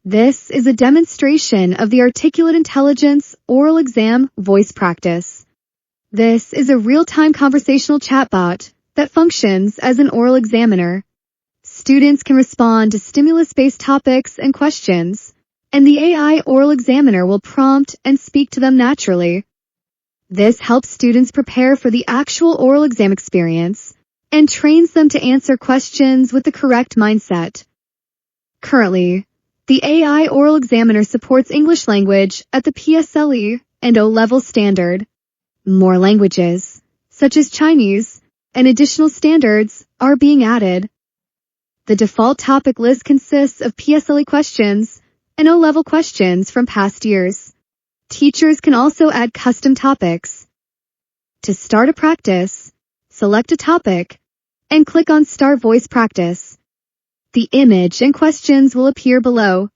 This is a demonstration of the Articulate Intelligence Oral Exam Voice Practice. This is a real-time conversational chatbot that functions as an oral examiner. Students can respond to stimulus-based topics and questions, and the AI oral examiner will prompt and speak to them naturally. This helps students prepare for the actual oral exam experience and trains them to answer questions with the correct mindset. Currently, the AI oral examiner supports English language at the PSLE and O-level standard. More languages, such as Chinese, and additional standards are being added. The default topic list consists of PSLE questions and O-level questions from past years. Teachers can also add custom topics. To start a practice, select a topic and click on Start Voice Practice. The image and questions will appear below.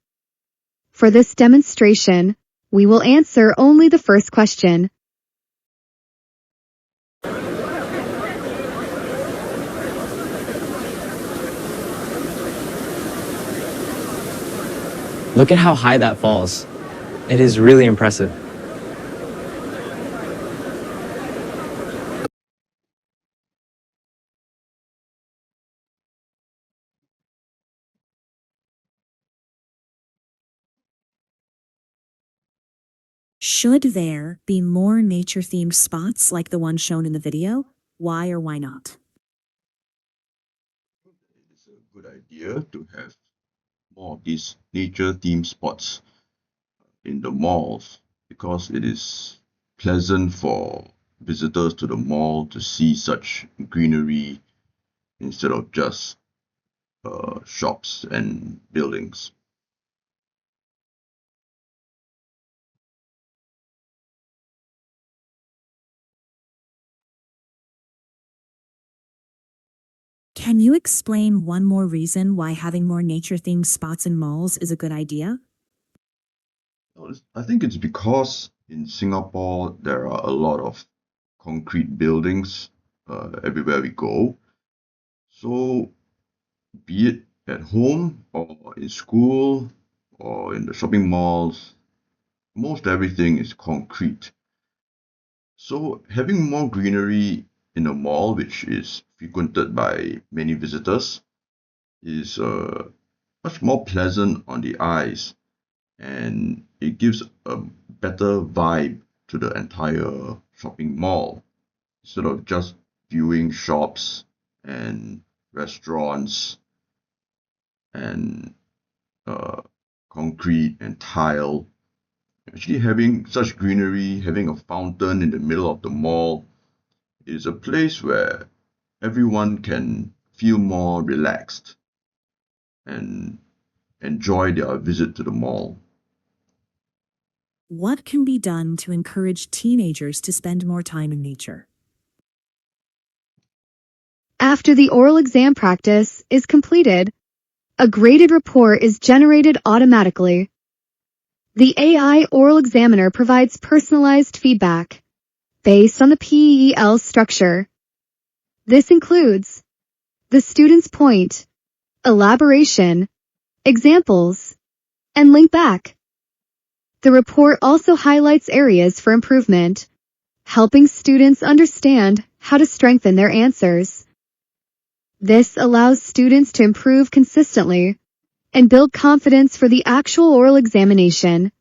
For this demonstration, we will answer only the first question. Look at how high that falls. It is really impressive. Should there be more nature-themed spots like the one shown in the video? Why or why not? It's a good idea to have more of these nature-themed spots in the malls because it is pleasant for visitors to the mall to see such greenery instead of just shops and buildings. Can you explain one more reason why having more nature-themed spots in malls is a good idea? I think it's because in Singapore there are a lot of concrete buildings everywhere we go. So be it at home or in school or in the shopping malls, most everything is concrete. So having more greenery in a mall, which is frequented by many visitors, is much more pleasant on the eyes, and it gives a better vibe to the entire shopping mall instead of just viewing shops and restaurants and concrete and tile. Actually, having such greenery, having a fountain in the middle of the mall is a place where everyone can feel more relaxed and enjoy their visit to the mall. What can be done to encourage teenagers to spend more time in nature? After the oral exam practice is completed, a graded report is generated automatically. The AI oral examiner provides personalized feedback based on the PEL structure. This includes the student's point, elaboration, examples, and link back. The report also highlights areas for improvement, helping students understand how to strengthen their answers. This allows students to improve consistently and build confidence for the actual oral examination.